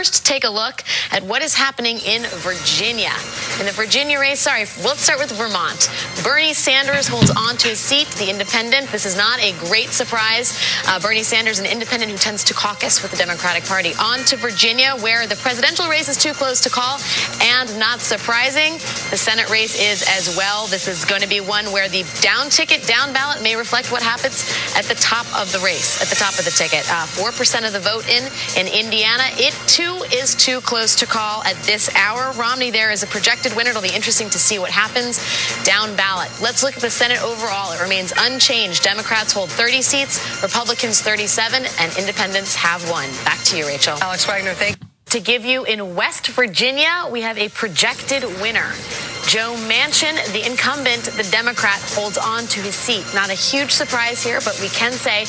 First, take a look at what is happening in Virginia. In the Virginia race, let's start with Vermont. Bernie Sanders holds on to his seat, the independent. This is not a great surprise. Bernie Sanders, an independent who tends to caucus with the Democratic Party. On to Virginia, where the presidential race is too close to call, and not surprising, the Senate race is as well. This is going to be one where the down ticket, down ballot may reflect what happens at the top of the race, at the top of the ticket. 4% of the vote in Indiana. It, too, is too close to call at this hour. Romney there is a projected winner. It'll be interesting to see what happens down ballot. Let's look at the Senate overall. It remains unchanged. Democrats hold 30 seats, Republicans 37, and independents have 1. Back to you, Rachel. Alex Wagner, thank you. To give you in West Virginia, we have a projected winner. Joe Manchin, the incumbent, the Democrat, holds on to his seat. Not a huge surprise here, but we can say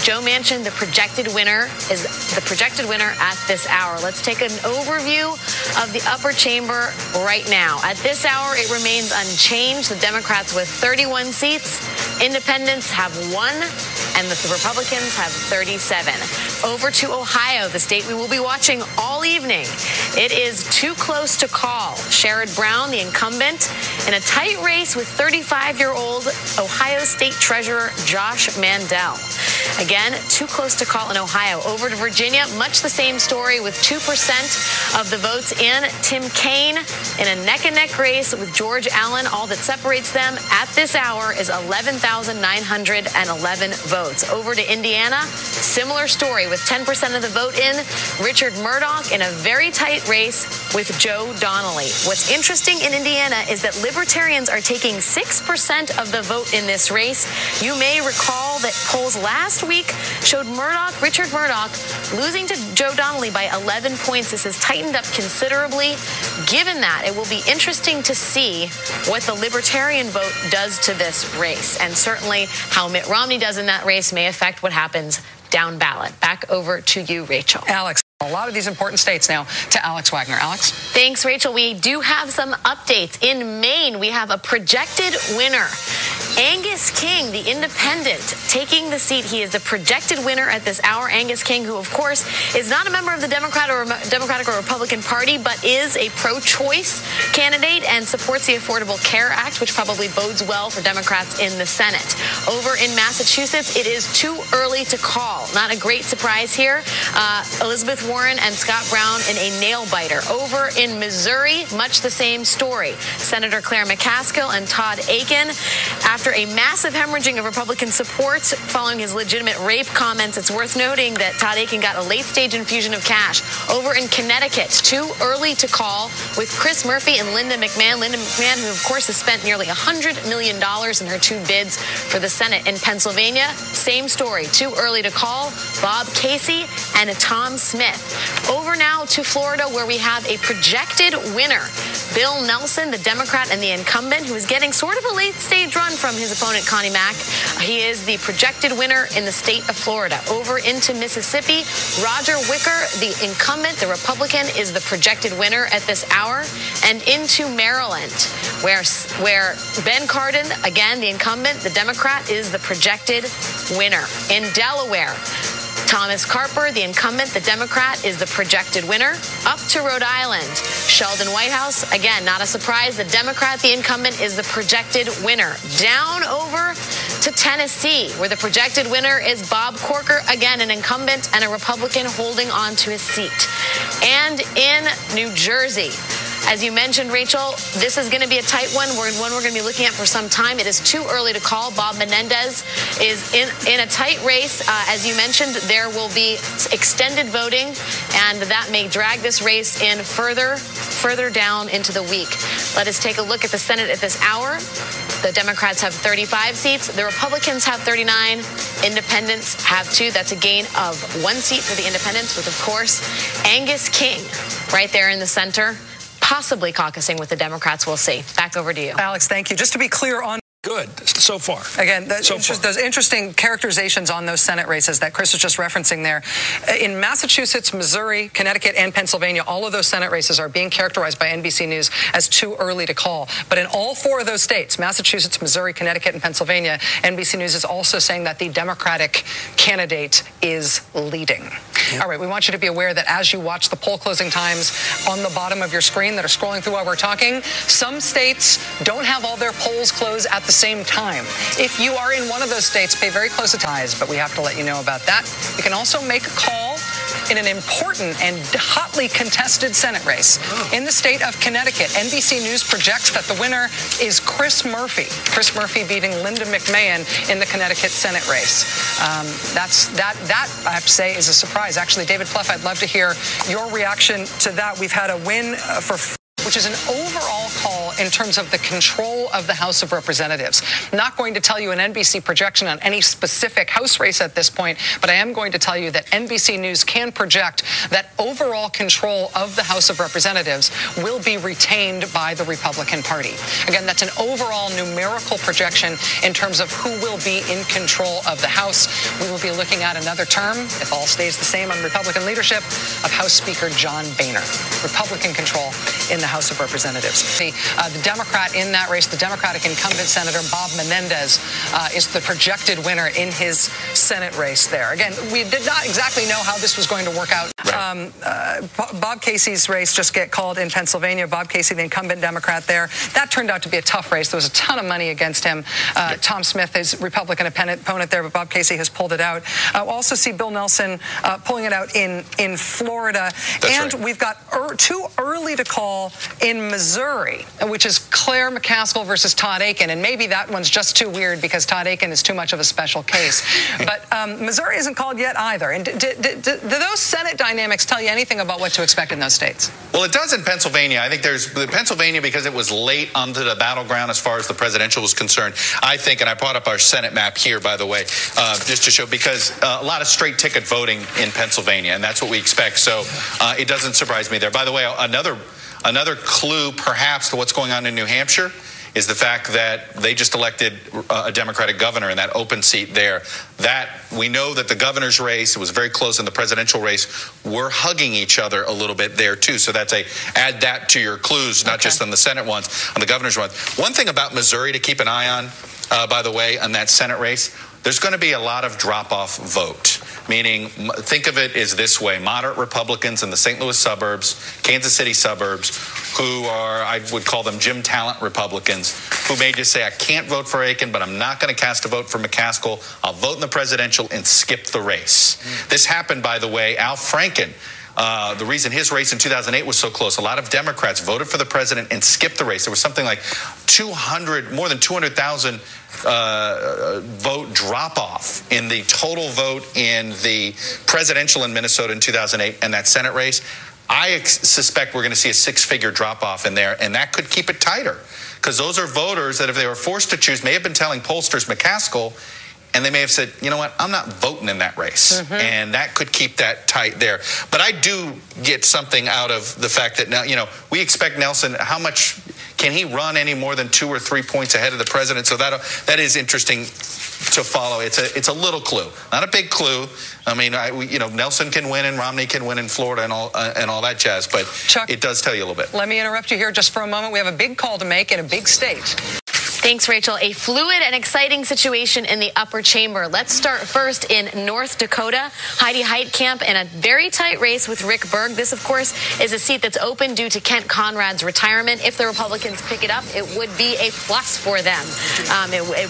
Joe Manchin, the projected winner, is the projected winner at this hour. Let's take an overview of the upper chamber right now. At this hour, it remains unchanged. The Democrats with 31 seats, independents have 1, and the Republicans have 37. Over to Ohio, the state we will be watching all evening. It is too close to call. Sherrod Brown, the incumbent, in a tight race with 35-year-old Ohio State Treasurer Josh Mandel. Again, too close to call in Ohio. Over to Virginia, much the same story with 2% of the votes in. Tim Kaine in a neck-and-neck race with George Allen. All that separates them at this hour is 11,911 votes. Over to Indiana, similar story with 10% of the vote in. Richard Murdoch in a very tight race with Joe Donnelly. What's interesting in Indiana is that Libertarians are taking 6% of the vote in this race. You may recall that polls last week showed Richard Murdoch, losing to Joe Donnelly by 11 points. This has tightened up considerably. Given that, it will be interesting to see what the Libertarian vote does to this race. And certainly how Mitt Romney does in that race may affect what happens down ballot. Back over to you, Rachel. Alex, a lot of these important states now to Alex Wagner. Alex? Thanks, Rachel. We do have some updates. In Maine, we have a projected winner. Angus King, the independent, taking the seat. He is the projected winner at this hour. Angus King, who, of course, is not a member of the Democratic or Republican Party, but is a pro-choice candidate and supports the Affordable Care Act, which probably bodes well for Democrats in the Senate. Over in Massachusetts, it is too early to call. Not a great surprise here. Elizabeth Warren and Scott Brown in a nail-biter. Over in Missouri, much the same story. Senator Claire McCaskill and Todd Akin. After a massive hemorrhaging of Republican support following his legitimate rape comments, it's worth noting that Todd Akin got a late-stage infusion of cash. Over in Connecticut, too early to call with Chris Murphy and Linda McMahon. Linda McMahon, who, of course, has spent nearly $100 million in her 2 bids for the Senate. In Pennsylvania, same story. Too early to call. Bob Casey and Tom Smith. Over now to Florida, where we have a projected winner. Bill Nelson, the Democrat and the incumbent, who is getting sort of a late-stage run from his opponent, Connie Mack. He is the projected winner in the state of Florida. Over into Mississippi, Roger Wicker, the incumbent, the Republican, is the projected winner at this hour. And into Maryland, where Ben Cardin, again, the incumbent, the Democrat, is the projected winner. In Delaware, Thomas Carper, the incumbent, the Democrat, is the projected winner. Up to Rhode Island, Sheldon Whitehouse, again, not a surprise. The Democrat, the incumbent, is the projected winner. Down over to Tennessee, where the projected winner is Bob Corker, again, an incumbent and a Republican holding on to his seat. And in New Jersey, as you mentioned, Rachel, this is going to be a tight one. One we're going to be looking at for some time. It is too early to call. Bob Menendez is in a tight race. As you mentioned, there will be extended voting, and that may drag this race in further down into the week. Let us take a look at the Senate at this hour. The Democrats have 35 seats. The Republicans have 39. Independents have 2. That's a gain of 1 seat for the independents, with, of course, Angus King right there in the center, possibly caucusing with the Democrats. We'll see. Back over to you. Alex, thank you. Just to be clear on Good so far. Again, those interesting characterizations on those Senate races that Chris was just referencing there. In Massachusetts, Missouri, Connecticut, and Pennsylvania, all of those Senate races are being characterized by NBC News as too early to call. But in all four of those states, Massachusetts, Missouri, Connecticut, and Pennsylvania, NBC News is also saying that the Democratic candidate is leading. All right, we want you to be aware that as you watch the poll closing times on the bottom of your screen that are scrolling through while we're talking, some states don't have all their polls close at the same time. If you are in one of those states, pay very close attention, but we have to let you know about that. You can also make a call in an important and hotly contested Senate race. In the state of Connecticut, NBC News projects that the winner is Chris Murphy. Chris Murphy beating Linda McMahon in the Connecticut Senate race. That I have to say is a surprise. Actually, David Plouffe, I'd love to hear your reaction to that. We've had a win which is an overall call in terms of the control of the House of Representatives. I'm not going to tell you an NBC projection on any specific House race at this point, but I am going to tell you that NBC News can project that overall control of the House of Representatives will be retained by the Republican Party. Again, that's an overall numerical projection in terms of who will be in control of the House. We will be looking at another term, if all stays the same on Republican leadership, of House Speaker John Boehner. Republican control in the House of Representatives. The Democrat in that race, the Democratic incumbent Senator Bob Menendez, is the projected winner in his Senate race there. Again, we did not exactly know how this was going to work out. Right. Bob Casey's race just get called in Pennsylvania. Bob Casey, the incumbent Democrat there. That turned out to be a tough race. There was a ton of money against him. Tom Smith, his Republican opponent there, but Bob Casey has pulled it out. We'll also see Bill Nelson pulling it out in Florida. That's right. We've got too early to call in Missouri, which is Claire McCaskill versus Todd Akin. And maybe that one's just too weird because Todd Akin is too much of a special case. But Missouri isn't called yet either. And do those Senate dynamics tell you anything about what to expect in those states? Well, it does in Pennsylvania. I think there's Pennsylvania because it was late onto the battleground as far as the presidential was concerned. I think, and I brought up our Senate map here, by the way, just to show, because a lot of straight ticket voting in Pennsylvania, and that's what we expect. So it doesn't surprise me there. By the way, another clue perhaps to what's going on in New Hampshire is the fact that they just elected a Democratic governor in that open seat there. That we know that the governor's race, it was very close in the presidential race, we're hugging each other a little bit there too. So that's add that to your clues, not just on the Senate ones, on the governor's ones. One thing about Missouri to keep an eye on, by the way, on that Senate race, there's going to be a lot of drop-off vote. Meaning, think of it as this way. Moderate Republicans in the St. Louis suburbs, Kansas City suburbs, who are, I would call them Jim Talent Republicans, who may just say, I can't vote for Akin, but I'm not going to cast a vote for McCaskill. I'll vote in the presidential and skip the race. This happened, by the way, Al Franken. The reason his race in 2008 was so close, a lot of Democrats voted for the president and skipped the race. There was something like more than 200,000 vote drop-off in the total vote in the presidential in Minnesota in 2008 and that Senate race. I suspect we're going to see a six-figure drop-off in there, and that could keep it tighter. Because those are voters that if they were forced to choose may have been telling pollsters McCaskill, and they may have said, you know what, I'm not voting in that race. And that could keep that tight there. But I do get something out of the fact that now, we expect Nelson, how much can he run any more than 2 or 3 points ahead of the president? So that is interesting to follow. It's a little clue, not a big clue. I mean, Nelson can win and Romney can win in Florida and all that jazz, but Chuck, it does tell you a little bit. Let me interrupt you here just for a moment. We have a big call to make in a big state. Thanks, Rachel. A fluid and exciting situation in the upper chamber. Let's start first in North Dakota. Heidi Heitkamp in a very tight race with Rick Berg. This, of course, is a seat that's open due to Kent Conrad's retirement. If the Republicans pick it up, it would be a plus for them.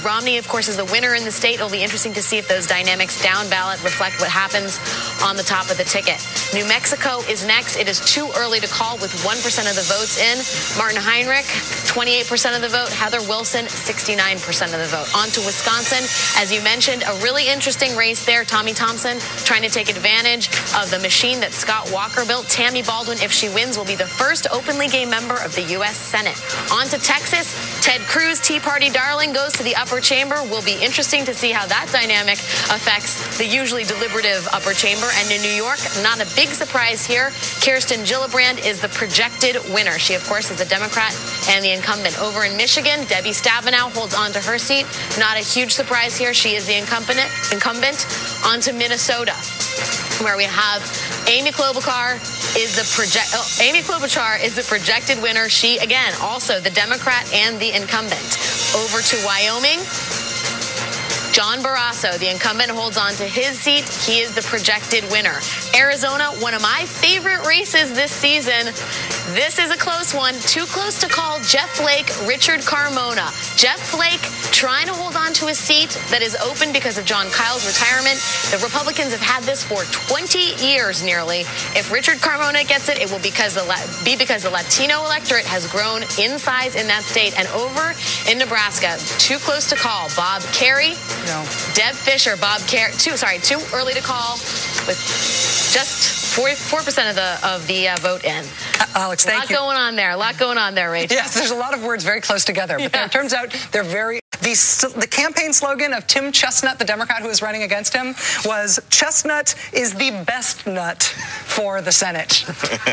Romney, of course, is the winner in the state. It'll be interesting to see if those dynamics down ballot reflect what happens on the top of the ticket. New Mexico is next. It is too early to call with 1% of the votes in. Martin Heinrich, 28% of the vote. Heather Wilson, 69% of the vote. On to Wisconsin. As you mentioned, a really interesting race there. Tommy Thompson trying to take advantage of the machine that Scott Walker built. Tammy Baldwin, if she wins, will be the first openly gay member of the U.S. Senate. On to Texas. Ted Cruz, Tea Party darling, goes to the upper chamber. Will be interesting to see how that dynamic affects the usually deliberative upper chamber. And in New York, not a big surprise here. Kirsten Gillibrand is the projected winner. She, of course, is the Democrat and the incumbent. Over in Michigan, Debbie Stabenow holds on to her seat. Not a huge surprise here. She is the incumbent. On to Minnesota, where we have Amy Klobuchar is the projected winner. She, again, also the Democrat and the incumbent. Over to Wyoming, John Barrasso, the incumbent, holds on to his seat. He is the projected winner. Arizona, one of my favorite races this season. This is a close one. Too close to call. Jeff Flake, Richard Carmona. Jeff Flake trying to hold on to a seat that is open because of John Kyle's retirement. The Republicans have had this for 20 years nearly. If Richard Carmona gets it, it will be because the Latino electorate has grown in size in that state. And over in Nebraska, too close to call. Bob Kerrey. No. Deb Fischer, Bob Kerrey. Too early to call, with just 4% of the vote in. Alex, thank you. A lot going on there, Rachel. Yes, there's a lot of words very close together, but it turns out they're very... The campaign slogan of Tim Chestnut, the Democrat who was running against him, was "Chestnut is the best nut for the Senate."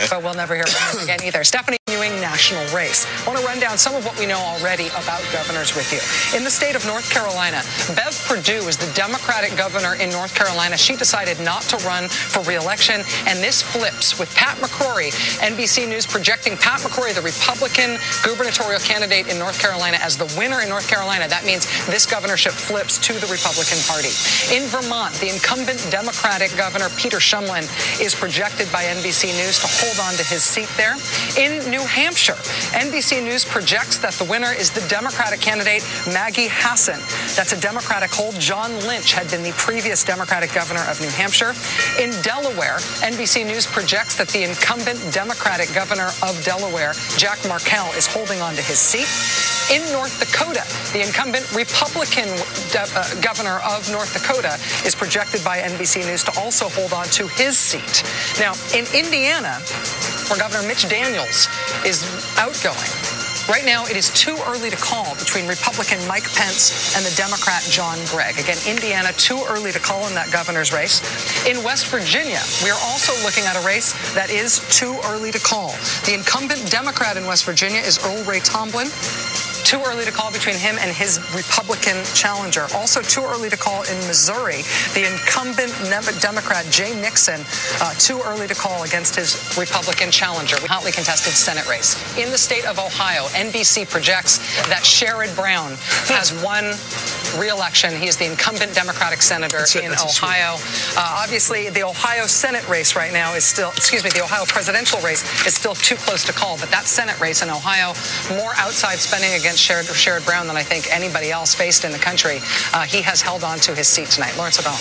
But we'll never hear from him again either. Stephanie Ewing, national race. I want to run down some of what we know already about governors with you. In the state of North Carolina, Bev Perdue is the Democratic governor in North Carolina. She decided not to run for re-election, and this flips with Pat McCrory. NBC News projecting Pat McCrory, the Republican gubernatorial candidate in North Carolina, as the winner in North Carolina. That means this governorship flips to the Republican Party. In Vermont, the incumbent Democratic governor, Peter Shumlin, is projected by NBC News to hold on to his seat there. In New Hampshire, NBC News projects that the winner is the Democratic candidate, Maggie Hassan. That's a Democratic hold. John Lynch had been the previous Democratic governor of New Hampshire. In Delaware, NBC News projects that the incumbent Democratic governor of Delaware, Jack Markell, is holding on to his seat. In North Dakota, the incumbent Republican governor of North Dakota is projected by NBC News to also hold on to his seat. Now, in Indiana, where Governor Mitch Daniels is outgoing, right now it is too early to call between Republican Mike Pence and the Democrat John Gregg. Again, Indiana, too early to call in that governor's race. In West Virginia, we are also looking at a race that is too early to call. The incumbent Democrat in West Virginia is Earl Ray Tomblin. Too early to call between him and his Republican challenger. Also too early to call in Missouri. The incumbent Democrat Jay Nixon, too early to call against his Republican challenger. Hotly contested Senate race. In the state of Ohio, NBC projects that Sherrod Brown has won re-election. He is the incumbent Democratic senator in Ohio. Obviously, the Ohio Senate race right now is still, the Ohio presidential race is still too close to call. But that Senate race in Ohio, more outside spending against Sherrod Brown than I think anybody else faced in the country. He has held on to his seat tonight. Lawrence O'Donnell.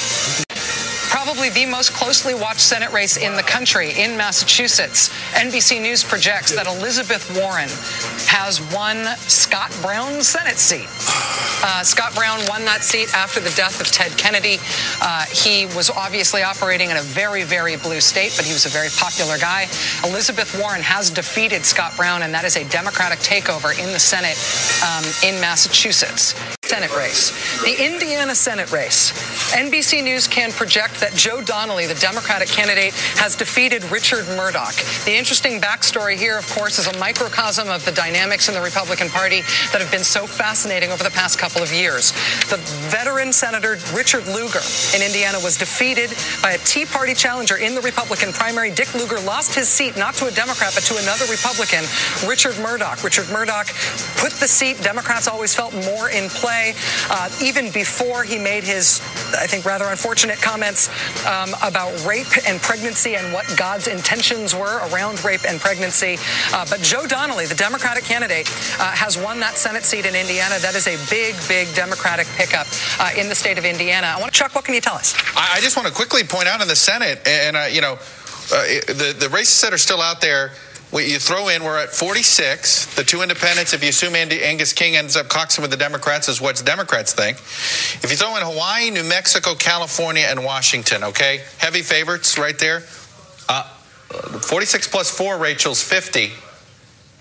Probably the most closely watched Senate race in the country in Massachusetts. NBC News projects that Elizabeth Warren has won Scott Brown's Senate seat. Scott Brown won that seat after the death of Ted Kennedy. He was obviously operating in a very, very blue state, but he was a very popular guy. Elizabeth Warren has defeated Scott Brown, and that is a Democratic takeover in the Senate in Massachusetts. Senate race. The Indiana Senate race. NBC News can project that Joe Donnelly, the Democratic candidate, has defeated Richard Murdoch. The interesting backstory here, of course, is a microcosm of the dynamics in the Republican Party that have been so fascinating over the past couple of years. The veteran Senator Richard Lugar in Indiana was defeated by a Tea Party challenger in the Republican primary. Dick Lugar lost his seat not to a Democrat but to another Republican, Richard Murdoch. Richard Murdoch put the seat Democrats always felt more in play. Even before he made his, I think, rather unfortunate comments about rape and pregnancy and what God's intentions were around rape and pregnancy. But Joe Donnelly, the Democratic candidate, has won that Senate seat in Indiana. That is a big, big Democratic pickup in the state of Indiana. Chuck, what can you tell us? I just want to quickly point out in the Senate, and the races that are still out there, you throw in, we're at 46. The two independents, if you assume Angus King ends up coxing with the Democrats, is what Democrats think. If you throw in Hawaii, New Mexico, California, and Washington, okay? Heavy favorites right there. 46 plus 4, Rachel's 50.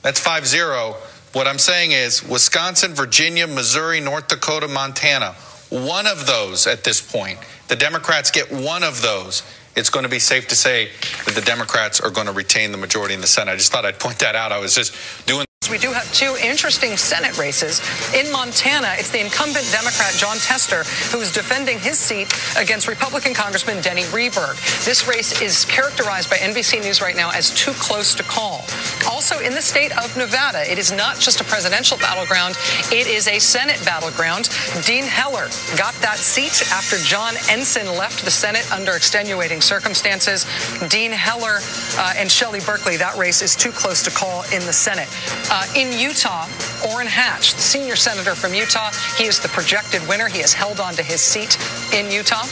That's 5-0. What I'm saying is Wisconsin, Virginia, Missouri, North Dakota, Montana. One of those at this point. The Democrats get one of those. It's going to be safe to say that the Democrats are going to retain the majority in the Senate. I just thought I'd point that out. I was just doing We do have two interesting Senate races. In Montana, it's the incumbent Democrat Jon Tester who is defending his seat against Republican Congressman Denny Rehberg. This race is characterized by NBC News right now as too close to call. Also, in the state of Nevada, it is not just a presidential battleground, it is a Senate battleground. Dean Heller got that seat after John Ensign left the Senate under extenuating circumstances. Dean Heller and Shelley Berkeley, that race is too close to call in the Senate. In Utah, Orrin Hatch, the senior senator from Utah, he is the projected winner. He has held on to his seat in Utah.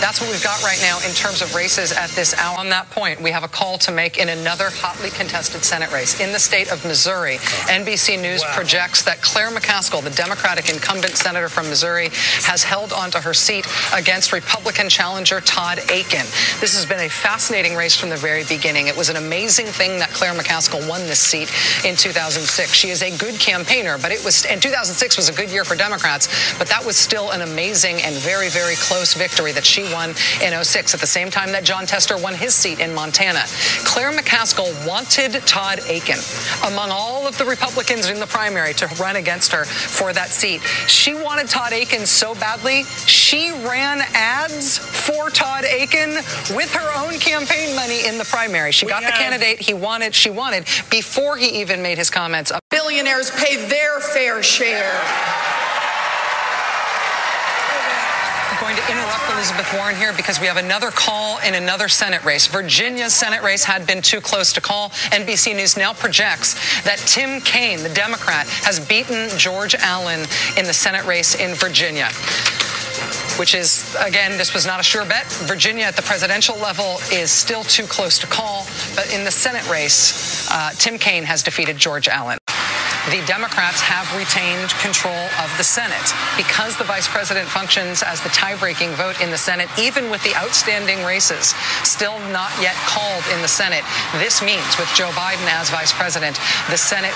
That's what we've got right now in terms of races at this hour. On that point, we have a call to make in another hotly contested Senate race. In the state of Missouri, NBC News projects that Claire McCaskill, the Democratic incumbent senator from Missouri, has held onto her seat against Republican challenger Todd Akin. This has been a fascinating race from the very beginning. It was an amazing thing that Claire McCaskill won this seat in 2006. She is a good campaigner, but and 2006 was a good year for Democrats, but that was still an amazing and very, very close victory that she won in 2006 at the same time that Jon Tester won his seat in Montana. Claire McCaskill wanted Todd Akin among all of the Republicans in the primary to run against her for that seat. She wanted Todd Akin so badly, she ran ads for Todd Akin with her own campaign money in the primary. She got the candidate she wanted before he even made his comments. Billionaires pay their fair share. Going to interrupt Elizabeth Warren here because we have another call in another Senate race. Virginia's Senate race had been too close to call. NBC News now projects that Tim Kaine, the Democrat, has beaten George Allen in the Senate race in Virginia, which is, again, this was not a sure bet. Virginia at the presidential level is still too close to call, but in the Senate race, Tim Kaine has defeated George Allen. The Democrats have retained control of the Senate because the vice president functions as the tie-breaking vote in the Senete, even with the outstanding races still not yet called in the Senate. This means with Joe Biden as vice president, the Senate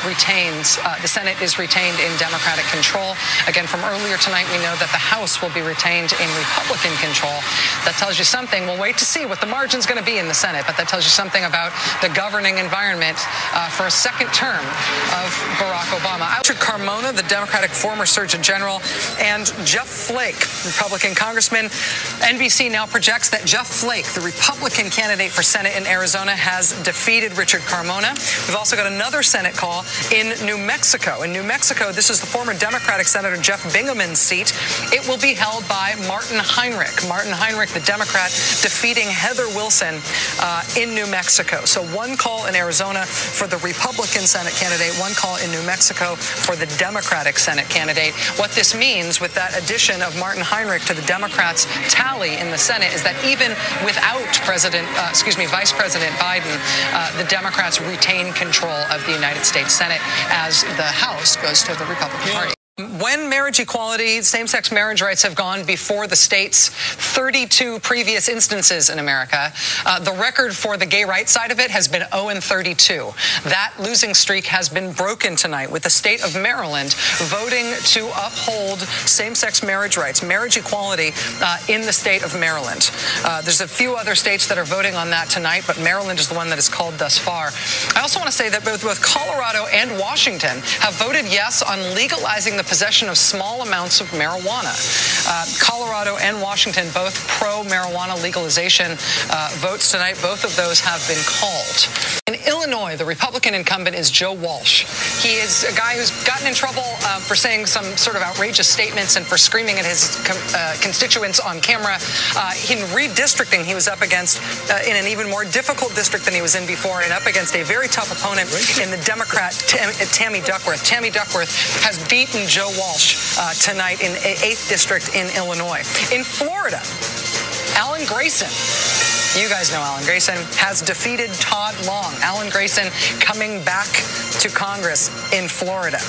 is retained in Democratic control. Again, from earlier tonight, we know that the House will be retained in Republican control. That tells you something. We'll wait to see what the margin's going to be in the Senate, but that tells you something about the governing environment for a second term of Barack Obama. Richard Carmona, the Democratic former Surgeon General, and Jeff Flake, Republican congressman. NBC now projects that Jeff Flake, the Republican candidate for Senate in Arizona, has defeated Richard Carmona. We've also got another Senate call in New Mexico. In New Mexico, this is the former Democratic Senator Jeff Bingaman's seat. It will be held by Martin Heinrich. Martin Heinrich, the Democrat, defeating Heather Wilson in New Mexico. So one call in Arizona for the Republican Senate candidate, one call in New Mexico for the Democratic Senate candidate. What this means with that addition of Martin Heinrich to the Democrats' tally in the Senate is that even without Vice President Biden, the Democrats retain control of the United States Senate as the House goes to the Republican Party. When marriage equality, same-sex marriage rights have gone before the state's 32 previous instances in America, the record for the gay rights side of it has been 0-32. That losing streak has been broken tonight with the state of Maryland voting to uphold same-sex marriage rights, marriage equality in the state of Maryland. There's a few other states that are voting on that tonight, but Maryland is the one that is called thus far. I also want to say that both Colorado and Washington have voted yes on legalizing the possession of small amounts of marijuana. Colorado and Washington, both pro-marijuana legalization votes tonight. Both of those have been called. In Illinois, the Republican incumbent is Joe Walsh. He is a guy who's gotten in trouble for saying some sort of outrageous statements and for screaming at his constituents on camera. In redistricting, he was up against, in an even more difficult district than he was in before, and up against a very tough opponent in the Democrat, Tammy Duckworth. Tammy Duckworth has beaten Joe Walsh tonight in 8th District in Illinois. In Florida, Alan Grayson, you guys know Alan Grayson, has defeated Todd Long. Alan Grayson coming back to Congress in Florida.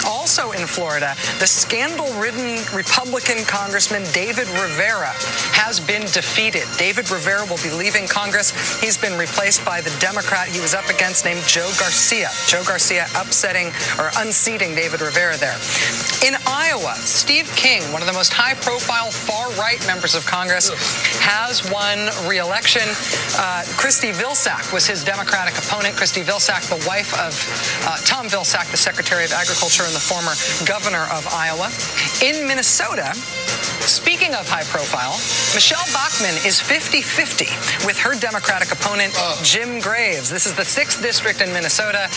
Also in Florida, the scandal-ridden Republican Congressman David Rivera has been defeated. David Rivera will be leaving Congress. He's been replaced by the Democrat he was up against named Joe Garcia. Joe Garcia unseating David Rivera there. In Iowa, Steve King, one of the most high-profile far-right members of Congress, has won re-election election. Christy Vilsack was his Democratic opponent. Christy Vilsack, the wife of Tom Vilsack, the Secretary of Agriculture and the former governor of Iowa. In Minnesota, speaking of high profile, Michelle Bachmann is 50-50 with her Democratic opponent, Jim Graves. This is the 6th district in Minnesota.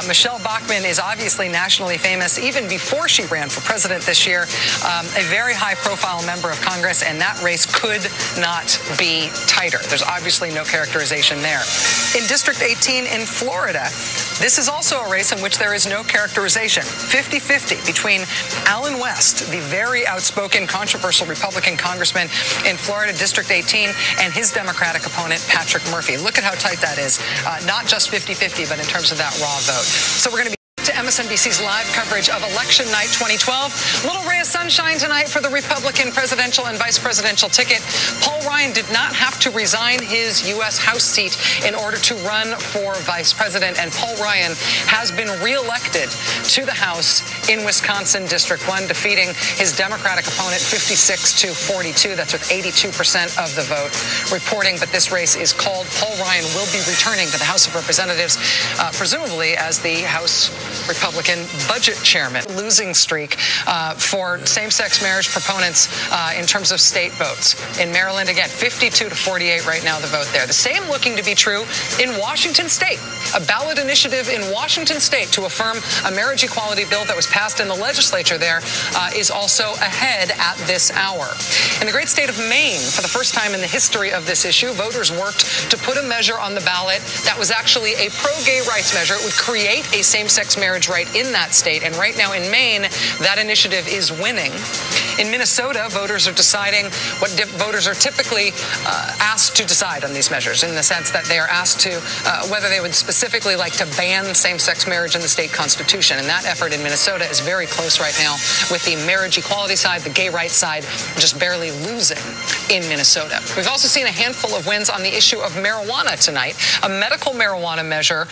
Michelle Bachmann is obviously nationally famous even before she ran for president this year. A very high profile member of Congress, and that race could not be tighter. There's obviously no characterization there. In District 18 in Florida, this is also a race in which there is no characterization. 50-50 between Alan West, the very outspoken, controversial Republican congressman in Florida District 18, and his Democratic opponent, Patrick Murphy. Look at how tight that is. Not just 50-50, but in terms of that raw vote. So we're going to be to MSNBC's live coverage of Election Night 2012. Little ray of sunshine tonight for the Republican presidential and vice presidential ticket. Paul Ryan did not have to resign his U.S. House seat in order to run for vice president, and Paul Ryan has been reelected to the House in Wisconsin District 1, defeating his Democratic opponent 56-42. That's with 82% of the vote reporting, but this race is called. Paul Ryan will be returning to the House of Representatives, presumably as the House Republican budget chairman. Losing streak for same-sex marriage proponents in terms of state votes. In Maryland, again, 52-48 right now, the vote there. The same looking to be true in Washington State. A ballot initiative in Washington State to affirm a marriage equality bill that was passed in the legislature there is also ahead at this hour. In the great state of Maine, for the first time in the history of this issue, voters worked to put a measure on the ballot that was actually a pro-gay rights measure. It would create a same-sex marriage right in that state, and right now in Maine, that initiative is winning. In Minnesota, voters are deciding what voters are typically asked to decide on these measures, in the sense that they are asked to whether they would specifically like to ban same-sex marriage in the state constitution. And that effort in Minnesota is very close right now, with the marriage equality side, the gay rights side, just barely losing in Minnesota. We've also seen a handful of wins on the issue of marijuana tonight. A medical marijuana measure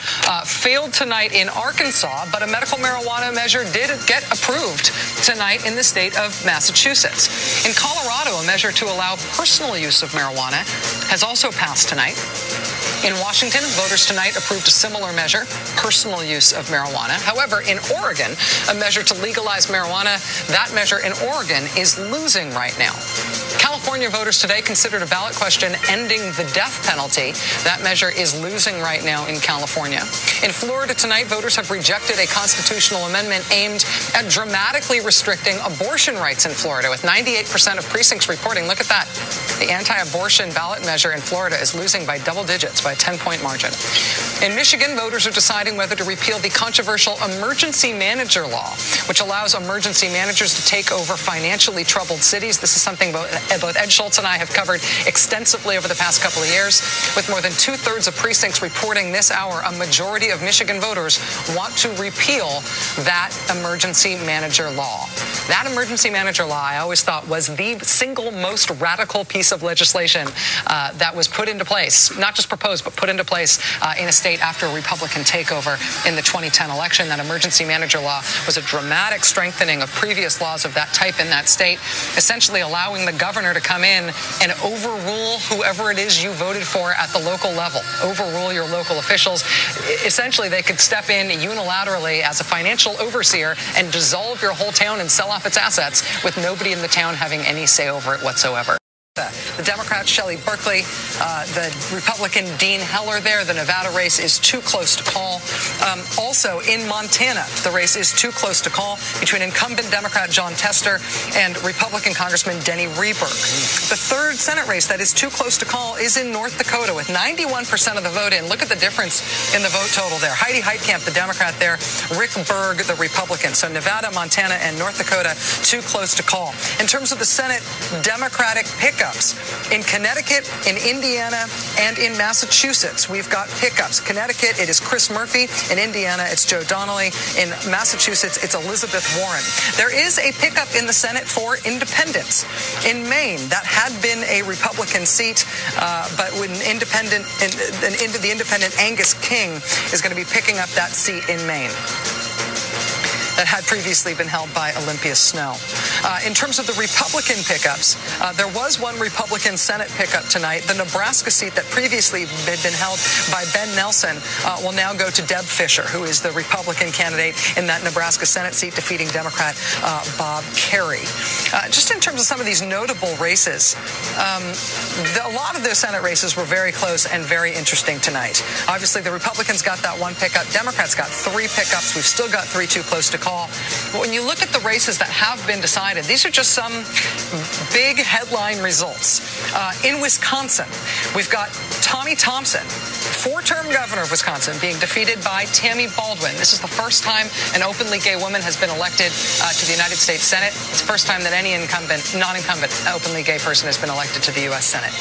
failed tonight in Arkansas, but a medical marijuana measure did get approved tonight in the state of Massachusetts. In Colorado, a measure to allow personal use of marijuana has also passed tonight. In Washington, voters tonight approved a similar measure, personal use of marijuana. However, in Oregon, a measure to legalize marijuana, that measure in Oregon is losing right now. California voters today considered a ballot question ending the death penalty. That measure is losing right now in California. In Florida tonight, voters have rejected a constitutional amendment aimed at dramatically restricting abortion rights in Florida, with 98% of precincts reporting. Look at that. The anti-abortion ballot measure in Florida is losing by double digits, by a 10-point margin. In Michigan, voters are deciding whether to repeal the controversial emergency manager law, which allows emergency managers to take over financially troubled cities. This is something both Ed Schultz and I have covered extensively over the past couple of years. With more than 2/3 of precincts reporting this hour, a majority of Michigan voters want to repeal that emergency manager law. That emergency manager law, I always thought, was the single most radical piece of legislation that was put into place, not just proposed, but put into place in a state after a Republican takeover in the 2010 election. That emergency manager law was a dramatic strengthening of previous laws of that type in that state, essentially allowing the governor to come in and overrule whoever it is you voted for at the local level, overrule your local officials. Essentially, they could step in unilaterally as a financial overseer and dissolve your whole town and sell off its assets with nobody in the town having any say over it whatsoever. The Democrat Shelley Berkeley, the Republican Dean Heller there. The Nevada race is too close to call. Also in Montana, the race is too close to call between incumbent Democrat Jon Tester and Republican Congressman Denny Rehberg. The third Senate race that is too close to call is in North Dakota, with 91% of the vote in. Look at the difference in the vote total there. Heidi Heitkamp, the Democrat there, Rick Berg, the Republican. So Nevada, Montana, and North Dakota, too close to call. In terms of the Senate Democratic pickups, in Connecticut, in Indiana, and in Massachusetts, we've got pickups. Connecticut, it is Chris Murphy. In Indiana, it's Joe Donnelly. In Massachusetts, it's Elizabeth Warren. There is a pickup in the Senate for independents. In Maine, that had been a Republican seat, but when the independent Angus King is going to be picking up that seat in Maine. that had previously been held by Olympia Snowe. In terms of the Republican pickups, there was one Republican Senate pickup tonight. The Nebraska seat that previously had been held by Ben Nelson will now go to Deb Fischer, who is the Republican candidate in that Nebraska Senate seat, defeating Democrat Bob Kerrey. Just in terms of some of these notable races, a lot of those Senate races were very close and very interesting tonight. Obviously, the Republicans got that one pickup. Democrats got 3 pickups. We've still got 3 too close to call. But when you look at the races that have been decided, these are just some big headline results. In Wisconsin, we've got Tommy Thompson, 4-term governor of Wisconsin, being defeated by Tammy Baldwin. This is the first time an openly gay woman has been elected to the United States Senate. It's the first time that any non-incumbent openly gay person has been elected to the U.S. Senate.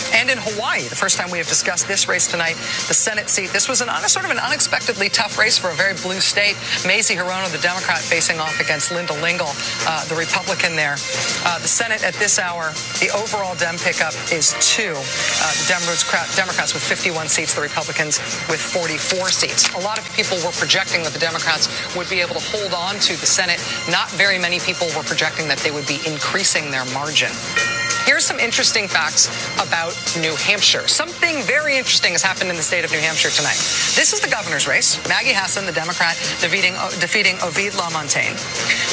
And in Hawaii, the first time we have discussed this race tonight, the Senate seat. This was sort of an unexpectedly tough race for a very blue state. Mazie Hirono, the Democrat, facing off against Linda Lingle, the Republican there. The Senate at this hour, the overall Dem pickup is 2. The Democrats with 51 seats, the Republicans with 44 seats. A lot of people were projecting that the Democrats would be able to hold on to the Senate. Not very many people were projecting that they would be increasing their margin. Here's some interesting facts about New Hampshire. Something very interesting has happened in the state of New Hampshire tonight. This is the governor's race. Maggie Hassan, the Democrat, defeating Ovid LaMontagne.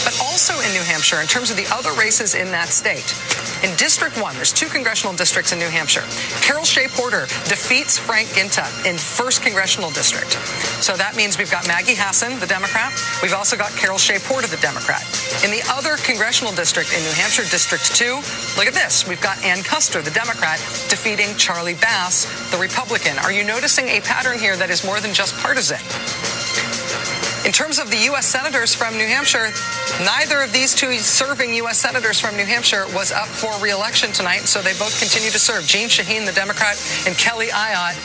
But also in New Hampshire, in terms of the other races in that state, in District 1, there's 2 congressional districts in New Hampshire. Carol Shea Porter defeats Frank Ginta in 1st Congressional District. So that means we've got Maggie Hassan, the Democrat. We've also got Carol Shea Porter, the Democrat. In the other congressional district in New Hampshire, District 2, look at this. We've got Ann Custer, the Democrat, defeating Charlie Bass, the Republican. Are you noticing a pattern here that is more than just partisan? In terms of the U.S. senators from New Hampshire, neither of these 2 serving U.S. senators from New Hampshire was up for re-election tonight, so they both continue to serve. Jean Shaheen, the Democrat, and Kelly Ayotte,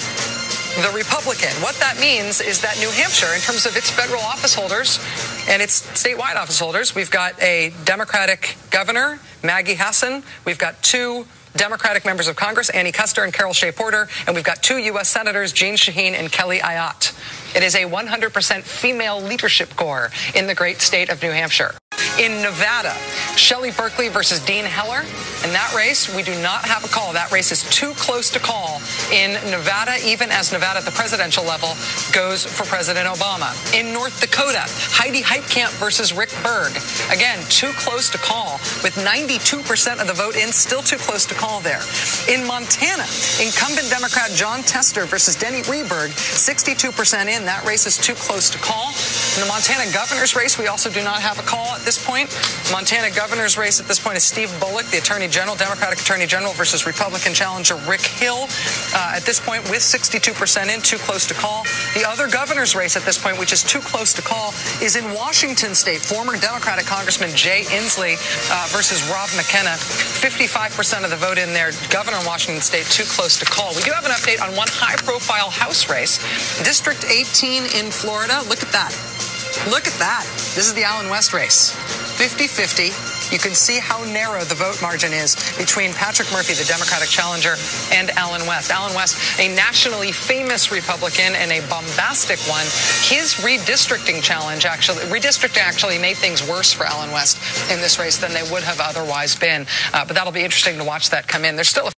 the Republican. What that means is that New Hampshire, in terms of its federal office holders and its statewide office holders, we've got a Democratic governor, Maggie Hassan. We've got 2 Democratic members of Congress, Annie Custer and Carol Shea Porter, and we've got 2 U.S. senators, Jean Shaheen and Kelly Ayotte. It is a 100% female leadership corps in the great state of New Hampshire. In Nevada, Shelley Berkeley versus Dean Heller. In that race, we do not have a call. That race is too close to call in Nevada, even as Nevada at the presidential level goes for President Obama. In North Dakota, Heidi Heitkamp versus Rick Berg. Again, too close to call, with 92% of the vote in, still too close to call there. In Montana, incumbent Democrat Jon Tester versus Denny Rehberg, 62% in. That race is too close to call. In the Montana governor's race, we also do not have a call at this point. Montana governor's race at this point is Steve Bullock, the Attorney General, Democratic Attorney General, versus Republican challenger Rick Hill. At this point, with 62% in, too close to call. The other governor's race at this point, which is too close to call, is in Washington State. Former Democratic Congressman Jay Inslee versus Rob McKenna. 55% of the vote in there. Governor in Washington State, too close to call. We do have an update on one high-profile House race. District 18 in Florida. Look at that. Look at that. This is the Allen West race. 50-50. You can see how narrow the vote margin is between Patrick Murphy, the Democratic challenger, and Allen West. Allen West, a nationally famous Republican and a bombastic one. His redistricting actually made things worse for Allen West in this race than they would have otherwise been. But that'll be interesting to watch that come in. There's still a